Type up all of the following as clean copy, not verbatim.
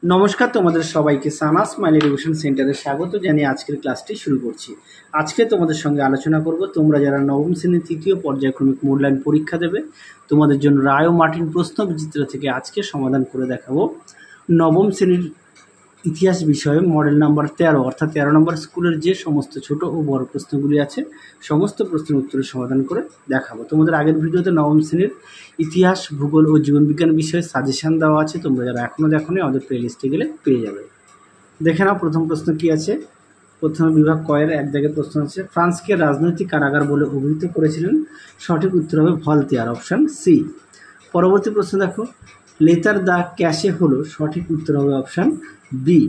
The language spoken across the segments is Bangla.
নমস্কার, তোমাদের সবাইকে সানা স্মাইল এডুকেশন সেন্টারে স্বাগত জানিয়ে আজকের ক্লাসটি শুরু করছি। আজকে তোমাদের সঙ্গে আলোচনা করব তোমরা যারা নবম শ্রেণীর তৃতীয় পর্যায়ক্রমিক মূল্যায়ন পরীক্ষা দেবে, তোমাদের জন্য রায় ও মার্টিন প্রশ্ন বিচিত্র থেকে আজকে সমাধান করে দেখাবো নবম শ্রেণীর ইতিহাস বিষয়ে মডেল নাম্বার 13 অর্থাৎ 13 নম্বর স্কুলের যে সমস্ত ছোট ও বড় প্রশ্নগুলি আছে সমস্ত প্রশ্নের উত্তরের সমাধান করে দেখাবো। তোমাদের আগের ভিডিওতে নবম শ্রেণীর ইতিহাস, ভূগোল ও জীবনবিজ্ঞান বিষয়ে সাজেশন দেওয়া আছে, তোমরা যারা এখনও দেখোনি আমাদের প্লেলিস্টে গেলে পেয়ে যাবে। দেখে নাও প্রথম প্রশ্ন কি আছে। প্রথম বিভাগ কয়ের এক দাগের প্রশ্ন আছে, ফ্রান্সকে রাজনৈতিক কারাগার বলে অভিহিত করেছিলেন। সঠিক উত্তর হবে ভলতেয়ার, অপশান সি। পরবর্তী প্রশ্ন দেখো, লেটার দ্য ক্যাশে হলো, সঠিক উত্তর হবে অপশান বি,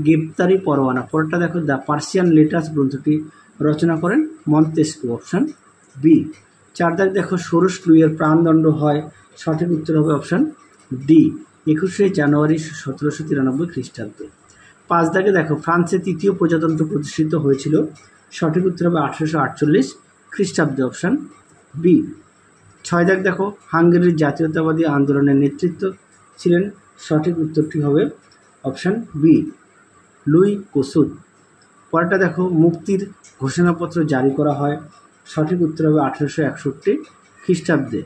গ্রেপ্তারি পরোয়ানা। পরেরটা দেখো, দ্য পার্সিয়ান লেটার্স গ্রন্থটি রচনা করেন মন্তেস্কু, অপশান বি। 4 দাগ দেখো, ষোড়শ লুইয়ের প্রাণদণ্ড হয়, সঠিক উত্তর হবে অপশান ডি, 21শে জানুয়ারি 1793 খ্রিস্টাব্দে। 5 দাগে দেখো, ফ্রান্সে তৃতীয় প্রজাতন্ত্র প্রতিষ্ঠিত হয়েছিল, সঠিক উত্তর হবে 1848 খ্রিস্টাব্দে, অপশান বি। 6 দাগ দেখো, হাঙ্গেরির জাতীয়তাবাদী আন্দোলনের নেতৃত্ব ছিলেন, সঠিক উত্তরটি হবে অপশান বি, লুই কোসুদ। পরেরটা দেখো, মুক্তির ঘোষণাপত্র জারি করা হয়, সঠিক উত্তর হবে 1861 খ্রিস্টাব্দে।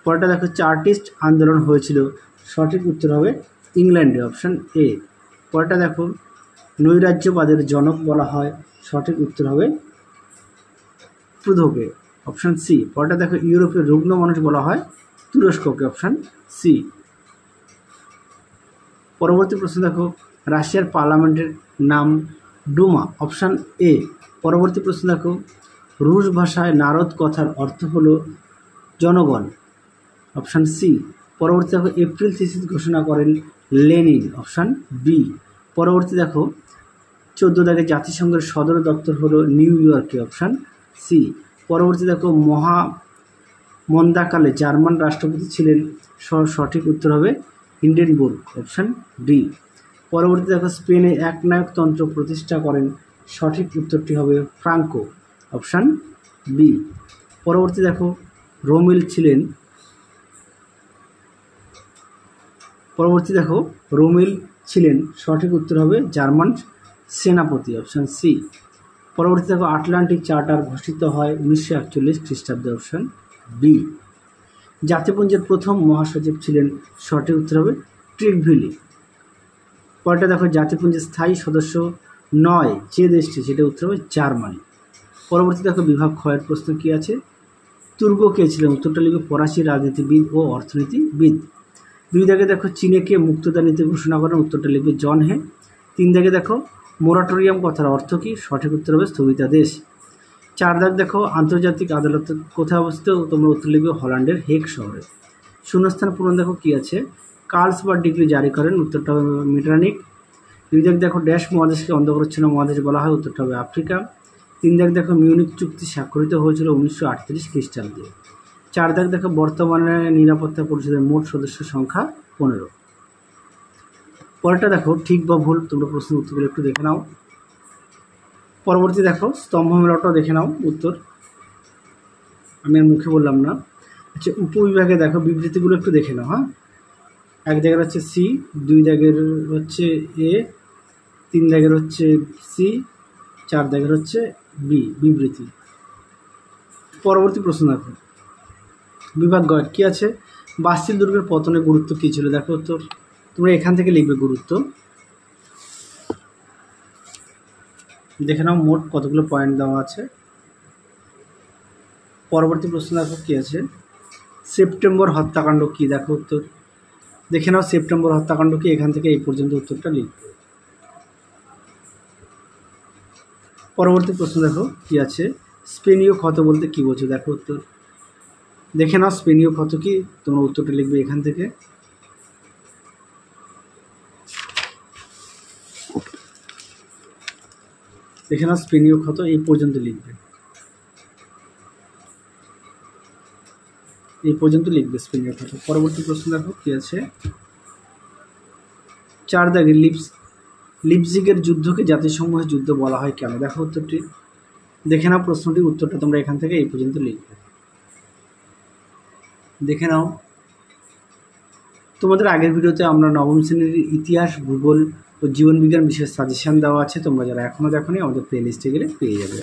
পরেরটা দেখো, চার্টিস্ট আন্দোলন হয়েছিল, সঠিক উত্তর হবে ইংল্যান্ডে, অপশান এ। পরেরটা দেখো, নৈরাজ্যবাদের জনক বলা হয়, সঠিক উত্তর হবে প্রুদোকে, অপশান সি। পরেরটা দেখো, ইউরোপের রুগ্ন মানুষ বলা হয় তুরস্ককে, অপশান সি। পরবর্তী প্রশ্ন দেখো, রাশিয়ার পার্লামেন্টের নাম ডুমা, অপশান এ। পরবর্তী প্রশ্ন দেখো, রুশ ভাষায় নারদ কথার অর্থ হলো জনগণ, অপশান সি। পরবর্তী দেখো, এপ্রিল থিসিস ঘোষণা করেন লেনিন, অপশান বি। পরবর্তী দেখো, 14 দাগে জাতিসংঘের সদর দপ্তর হলো নিউ ইয়র্কে, অপশান সি। পরবর্তী দেখো, মন্দাকালে জার্মান রাষ্ট্রপতি ছিলেন, সঠিক উত্তর হবে হিন্ডেনবুর্গ, অপশান ডি। পরবর্তী দেখো, স্পেনে একনায়কতন্ত্র প্রতিষ্ঠা করেন, সঠিক উত্তরটি হবে ফ্রাঙ্কো, অপশান বি। পরবর্তী দেখো, রোমেল ছিলেন, সঠিক উত্তর হবে জার্মান সেনাপতি, অপশান সি। পরবর্তী দেখো, আটলান্টিক চার্টার ঘোষিত হয় 1941 খ্রিস্টাব্দে, অপশান বি। জাতিপুঞ্জের প্রথম মহাসচিব ছিলেন, সঠিক উত্তর হবে ট্রিকভিলি। পরেরটা দেখো, জাতিপুঞ্জের স্থায়ী সদস্য নয় যে দেশটি, সেটা উত্তর হবে জার্মানি। পরবর্তী দেখো, বিভাগ ক্ষয়ের প্রশ্ন কি আছে। তুর্গ কে ছিলেন, উত্তরটা লিখবে ফরাসি রাজনীতিবিদ ও অর্থনীতিবিদ। 2 দাগে দেখো, চীনেকে মুক্ততা নীতি ঘোষণা করেন, উত্তরটা লিখবে জন হে। 3 দাগে দেখো, মোরাটোরিয়াম কথার অর্থ কী, সঠিক উত্তর হবে স্থগিতাদেশ। 4 দাগ দেখো, আন্তর্জাতিক আদালত কোথায় অবস্থিত, তোমরা উত্তর লিখবে হল্যান্ডের হেগ শহরে। শূন্যস্থান পূরণ দেখো কি আছে, কার্লসবার্গ ডিগ্রি জারি করেন, উত্তরটা হবে মেটারনিক। 2 দাগ দেখো, ড্যাশ মহাদেশকে অন্ধকারাচ্ছন্ন মহাদেশ বলা হয়, উত্তরটা হবে আফ্রিকা। 3 দাগ দেখো, মিউনিক চুক্তি স্বাক্ষরিত হয়েছিল 1938 খ্রিস্টাব্দে। 4 দাগ দেখো, বর্তমানে নিরাপত্তা পরিষদের মোট সদস্য সংখ্যা 15। পরেরটা দেখো, ঠিক বা ভুল, তোমরা প্রশ্নের উত্তরগুলো একটু দেখে নাও। পরবর্তী দেখো, স্তম্ভ মেলাটাও দেখে নাও উত্তর, আমি আর মুখে বললাম না। আচ্ছা, উপবিভাগে দেখো বিবৃতিগুলো একটু দেখে নাও। হ্যাঁ, 1 দাগের হচ্ছে সি, 2 দাগের হচ্ছে এ, 3 দাগের হচ্ছে সি, 4 দাগের হচ্ছে বি বিবৃতি। পরবর্তী প্রশ্ন দেখো, বিভাগ গ কি আছে, বাস্তিল দুর্গের পতনের গুরুত্ব কী ছিল, দেখো উত্তর, তোমরা এখান থেকে লিখবে গুরুত্ব, দেখে নাও মোট কতগুলো পয়েন্ট দেওয়া আছে। পরবর্তী প্রশ্ন দেখো কি আছে, সেপ্টেম্বর হত্যাকাণ্ড কি, দেখো উত্তর, দেখে নাও সেপ্টেম্বর হত্যাকাণ্ড কি, এখান থেকে এই পর্যন্ত উত্তরটা লিখবে। পরবর্তী প্রশ্ন দেখো কি আছে, স্পেনীয় ক্ষত বলতে কি বোঝো, দেখো উত্তর, দেখে নাও স্পেনীয় ক্ষত কি, তোমরা উত্তরটা লিখবে এখান থেকে। দেখে নাও স্পেনীয় ক্ষত, এই পর্যন্ত লিখবে, এই পর্যন্ত লিখবে স্পেনীয় ক্ষত। পরবর্তী প্রশ্ন দেখো কি আছে, 4 দাগে লিপজিগের যুদ্ধকে জাতিসমূহের যুদ্ধ বলা হয় কেন, দেখো উত্তরটি, দেখে নাও প্রশ্নটি, উত্তরটা তোমরা এখান থেকে এই পর্যন্ত লিখবে, দেখে নাও। তোমাদের আগের ভিডিওতে আমরা নবম শ্রেণীর ইতিহাস, ভূগোল ও জীবনবিজ্ঞান বিষয়ের সাজেশন দেওয়া আছে, তোমরা যারা এখনও দেখোনি আমাদের প্লে লিস্টে গেলে পেয়ে যাবে।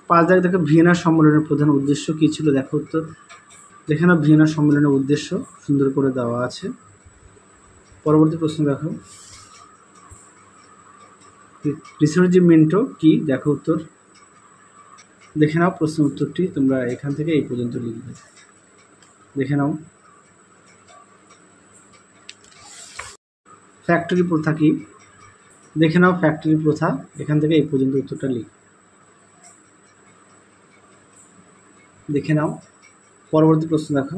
5 দাগে দেখো ভিয়েনা সম্মেলনের প্রধান উদ্দেশ্য কী ছিল, দেখো উত্তর। দেখে নাও ভিয়েনা সম্মেলনের উদ্দেশ্য সুন্দর করে দেওয়া আছে। পরবর্তী প্রশ্ন দেখো, রিসর্জিমেন্টো কি, দেখো উত্তর। দেখে নাও প্রশ্ন উত্তরটি, তোমরা এখান থেকে এই পর্যন্ত লিখবে। দেখে নাও ফ্যাক্টরি প্রথা কি, দেখে নাও ফ্যাক্টরি প্রথা, এখান থেকে এই পর্যন্ত উত্তরটা লিখ। দেখে নাও পরবর্তী প্রশ্ন দেখো,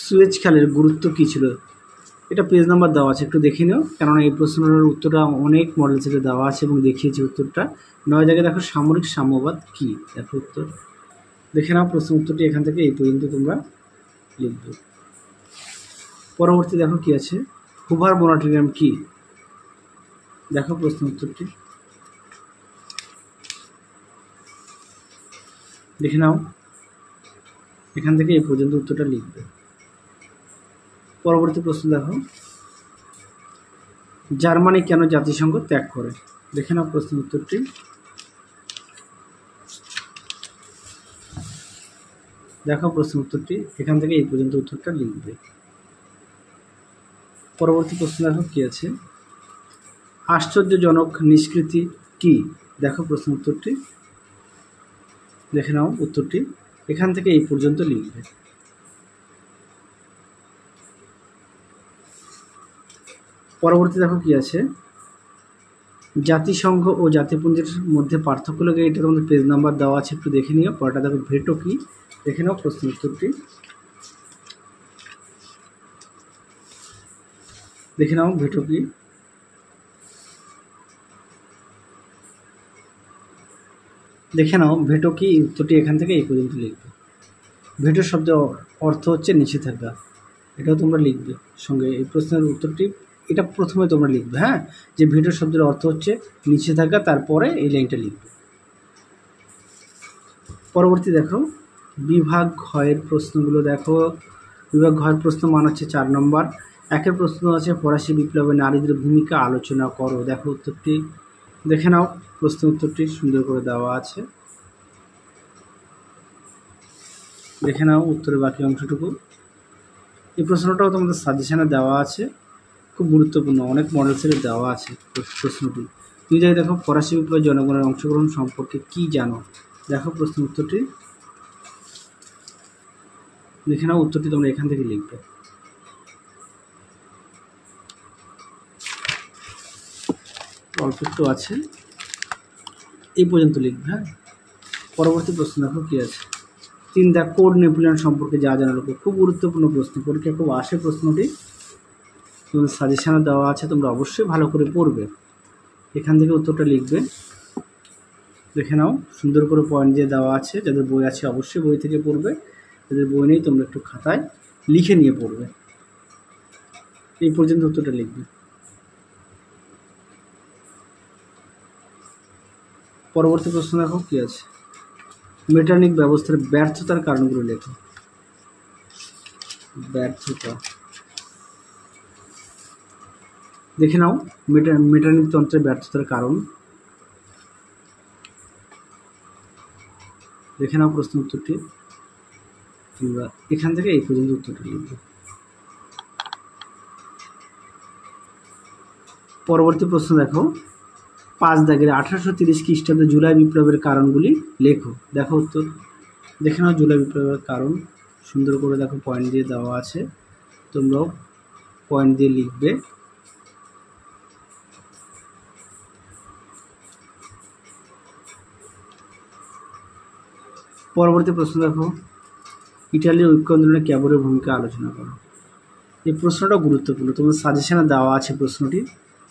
সুয়েজ খালের গুরুত্ব কী ছিল, এটা পেজ নাম্বার দেওয়া আছে, একটু দেখে নিও, কেননা এই প্রশ্নের উত্তরটা অনেক মডেল সেটে দেওয়া আছে এবং দেখিয়েছি উত্তরটা। 9 জায়গায় দেখো সামরিক সাম্যবাদ কী, দেখো উত্তর। দেখে নাও প্রশ্ন উত্তরটি, এখান থেকে এই পর্যন্ত তোমরা লিখবে। পরবর্তী দেখো কি আছে, হুভার মোরাটোরিয়াম কি, দেখো প্রশ্ন উত্তরটি। দেখে নাও এখান থেকে এই পর্যন্ত উত্তরটা লিখবে। পরবর্তী প্রশ্ন দেখো, জার্মানি কেন জাতিসংঘ ত্যাগ করে, দেখে নাও প্রশ্ন উত্তরটি। দেখো প্রশ্ন উত্তরটি, এখান থেকে এই পর্যন্ত উত্তরটা লিখবে। পরবর্তী প্রশ্ন দেখো কি আছে, আশ্চর্যজনক নিষ্কৃতি কি, দেখো প্রশ্ন উত্তরটি। দেখে নাও উত্তরটি, এখান থেকে এই পর্যন্ত লিখবে। পরবর্তী দেখো কি আছে, জাতিসংঘ ও জাতিপুঞ্জের মধ্যে পার্থক্য লাগে, এটা তোমাদের পেজ নাম্বার দেওয়া আছে, একটু দেখে নিও। পরেরটা দেখো ভেটো কি, দেখে নাও প্রশ্ন উত্তরটি। দেখে নাও ভেটো কি। দেখে নাও ভেটো কি, উত্তরটি এখান থেকে এই পর্যন্ত লিখবে। ভেটো শব্দের অর্থ হচ্ছে নিষেধাজ্ঞা, এটাও তোমরা লিখবে সঙ্গে। এই প্রশ্নের উত্তরটি এটা প্রথমে তোমরা লিখবে, হ্যাঁ, যে ভেটো শব্দের অর্থ হচ্ছে নিষেধাজ্ঞা, তারপরে এই লাইনটা লিখবে। পরবর্তী দেখো বিভাগ ঘয়ের প্রশ্নগুলো দেখো। বিভাগ ঘয়ের প্রশ্ন মান হচ্ছে 4 নম্বর। একের প্রশ্ন আছে ফরাসি বিপ্লবে নারীদের ভূমিকা আলোচনা করো, দেখো উত্তরটি। দেখে নাও প্রশ্ন উত্তরটি সুন্দর করে দেওয়া আছে। দেখে নাও উত্তরের বাকি অংশটুকু। এই প্রশ্নটাও তোমাদের সাজেশনে দেওয়া আছে, খুব গুরুত্বপূর্ণ, অনেক মডেল সেটে দেওয়া আছে প্রশ্নটি। তুই যাই দেখো ফরাসি বিপ্লবে জনগণের অংশগ্রহণ সম্পর্কে কি জানো, দেখো প্রশ্ন উত্তরটি। দেখে নাও উত্তরটি, তোমরা এখান থেকে লিখবে। অল্প একটু আছে, এই পর্যন্ত লিখবে, হ্যাঁ। পরবর্তী প্রশ্ন দেখো কি আছে, 3 দ্য কোড নেপোলিয়ন সম্পর্কে যা জানার উপর, খুব গুরুত্বপূর্ণ প্রশ্ন, পরীক্ষা খুব আসে প্রশ্নটি, তোমাদের সাজেশনে দেওয়া আছে, তোমরা অবশ্যই ভালো করে পড়বে, এখান থেকে উত্তরটা লিখবে। দেখে নাও সুন্দর করে পয়েন্ট দিয়ে দেওয়া আছে, যাদের বই আছে অবশ্যই বই থেকে পড়বে, যাদের বই নেই তোমরা একটু খাতায় লিখে নিয়ে পড়বে। এই পর্যন্ত উত্তরটা লিখবে। পরবর্তী প্রশ্ন দেখো কি আছে, মেটারনিক ব্যবস্থার ব্যর্থতার কারণগুলো লেখো। ব্যর্থতা, দেখে নাও মেটারনিক তন্ত্রের ব্যর্থতার কারণ, দেখে নাও প্রশ্ন উত্তরটি। তোমরা এখান থেকে এই পর্যন্ত উত্তরটা লিখবে। পরবর্তী প্রশ্ন দেখো, 5 দাগের 1830 খ্রিস্টাব্দে জুলাই বিপ্লবের কারণগুলি লেখো, দেখো উত্তর। দেখে নাও জুলাই বিপ্লবের কারণ, সুন্দর করে দেখো পয়েন্ট দিয়ে দেওয়া আছে, তোমরাও পয়েন্ট দিয়ে লিখবে। পরবর্তী প্রশ্ন দেখো, ইটালির ঐক্য আন্দোলনে ক্যাবরের ভূমিকা আলোচনা করো। এই প্রশ্নটা গুরুত্বপূর্ণ, তোমাদের সাজেশনে দেওয়া আছে প্রশ্নটি,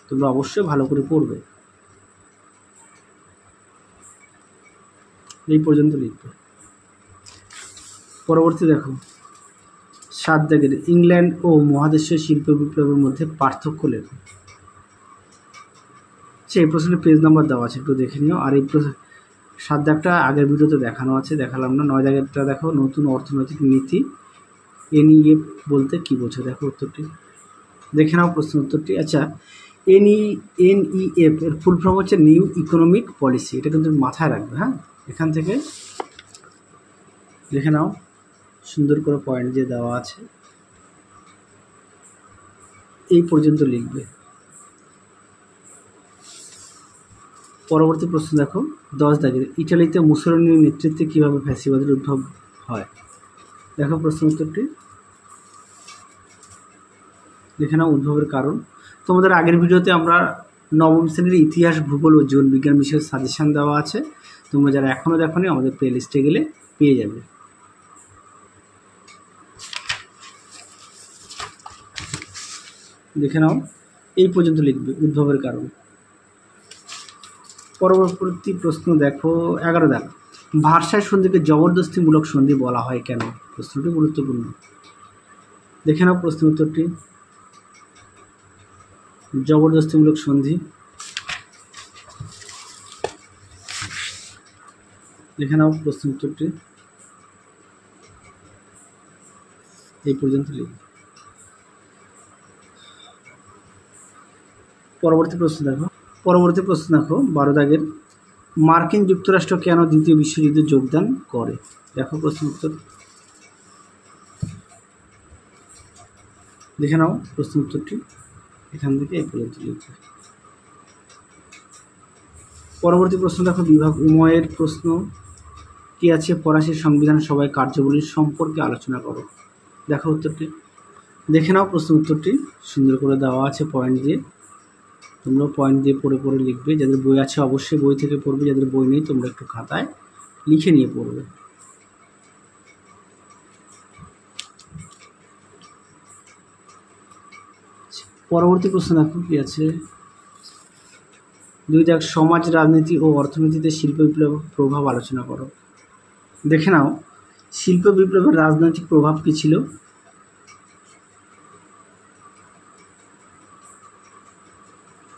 তোমরা অবশ্যই ভালো করে পড়বে। এই পর্যন্ত লিখবে। পরবর্তী দেখো 7 দাগের ইংল্যান্ড ও মহাদেশীয় শিল্প বিপ্লবের মধ্যে পার্থক্য লেখো। এই প্রশ্নের পেজ নাম্বার দেওয়া আছে, একটু দেখে নিও। আর এই 7 দাগটা আগের ভিডিওতে দেখানো আছে, দেখালাম না। 9 দাগেরটা দেখো, নতুন অর্থনৈতিক নীতি NEF বলতে কী বোঝো? দেখো উত্তরটি, দেখে নাও প্রশ্ন উত্তরটি। আচ্ছা, NEF এর ফুল ফর্ম হচ্ছে নিউ ইকোনমিক পলিসি। এটা কিন্তু মাথায় রাখবে, হ্যাঁ। এখান থেকে দেখে নাও, সুন্দর করে পয়েন্ট দিয়ে দেওয়া আছে, এই পর্যন্ত লিখবে। পরবর্তী প্রশ্ন দেখো 10 দাগের, ইটালিতে মুসোলিনির নেতৃত্বে কীভাবে ফ্যাসিবাদের উদ্ভব হয়? দেখো প্রশ্ন উত্তরটি, দেখে নাও উদ্ভবের কারণ। তোমাদের আগের ভিডিওতে আমরা নবম শ্রেণীর ইতিহাস, ভূগোল ও জীবন বিজ্ঞান বিষয়ের সাজেশান দেওয়া আছে। তোমরা যারা এখনও দেখোনি আমাদের প্লে লিস্টে গেলে পেয়ে যাবে। দেখে নাও, এই পর্যন্ত লিখবে উদ্ভবের কারণ। পরবর্তী প্রশ্ন দেখো 11 দাগ, ভার্সাই সন্ধিকে জবরদস্তিমূলক সন্ধি বলা হয় কেন? প্রশ্নটি গুরুত্বপূর্ণ। দেখে নাও প্রশ্ন উত্তরটি, জবরদস্তিমূলক সন্ধি, দেখে নাও প্রশ্ন উত্তরটি, এই পর্যন্ত লিখবে। পরবর্তী প্রশ্ন দেখো 12 দাগের, মার্কিন যুক্তরাষ্ট্র কেন দ্বিতীয় বিশ্বযুদ্ধে যোগদান করে? দেখো প্রশ্ন উত্তর, দেখে নাও প্রশ্ন উত্তরটি, এখান থেকে এই পর্যন্ত লিখবে। পরবর্তী প্রশ্ন দেখো বিভাগ উময়ের প্রশ্ন কি আছে? ফরাসি সংবিধান সভায় কার্যাবলীর সম্পর্কে আলোচনা করো। দেখো উত্তরটি, দেখে নাও প্রশ্ন উত্তরটি, সুন্দর করে দেওয়া আছে পয়েন্ট দিয়ে। তোমরা পয়েন্ট দিয়ে পড়ে পড়ে লিখবে। যাদের বই আছে অবশ্যই বই থেকে পড়বে, যাদের বই নেই তোমরা একটু খাতায় লিখে নিয়ে পড়বে। পরবর্তী প্রশ্ন দেখো কি আছে? 2 দাগ, সমাজ, রাজনীতি ও অর্থনীতিতে শিল্প বিপ্লবের প্রভাব আলোচনা করো। দেখে নাও, শিল্প বিপ্লবের রাজনৈতিক প্রভাব কী ছিল?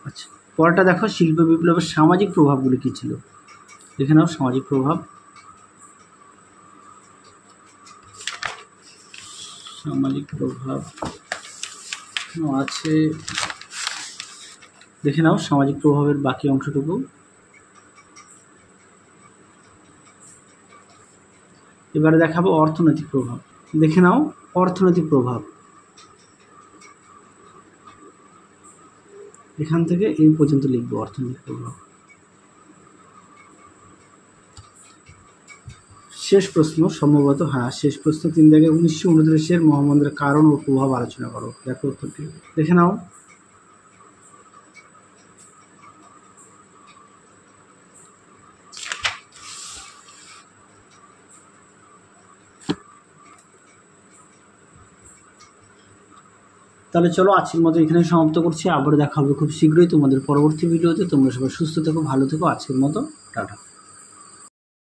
আচ্ছা, পরেরটা দেখো, শিল্প বিপ্লবের সামাজিক প্রভাবগুলি কী ছিল? দেখে নাও সামাজিক প্রভাব, আছে, দেখে নাও সামাজিক প্রভাবের বাকি অংশটুকু। এবারে দেখাবো অর্থনৈতিক প্রভাব। দেখে নাও অর্থনৈতিক প্রভাব, এখান থেকে এই পর্যন্ত লিখবো অর্থনৈতিক প্রভাব। শেষ প্রশ্ন সম্ভবত, হ্যাঁ শেষ প্রশ্ন 3 দাগে, 1939-এর মহামন্দার কারণ ও প্রভাব আলোচনা করো। দেখো উত্তরটি, দেখে নাও। তাহলে চলো আজকের মতো এখানে সমাপ্ত করছি। আবার দেখা হবে খুব শীঘ্রই তোমাদের পরবর্তী ভিডিওতে। তোমরা সবাই সুস্থ থেকো, ভালো থেকো। আজকের মতো টাটা।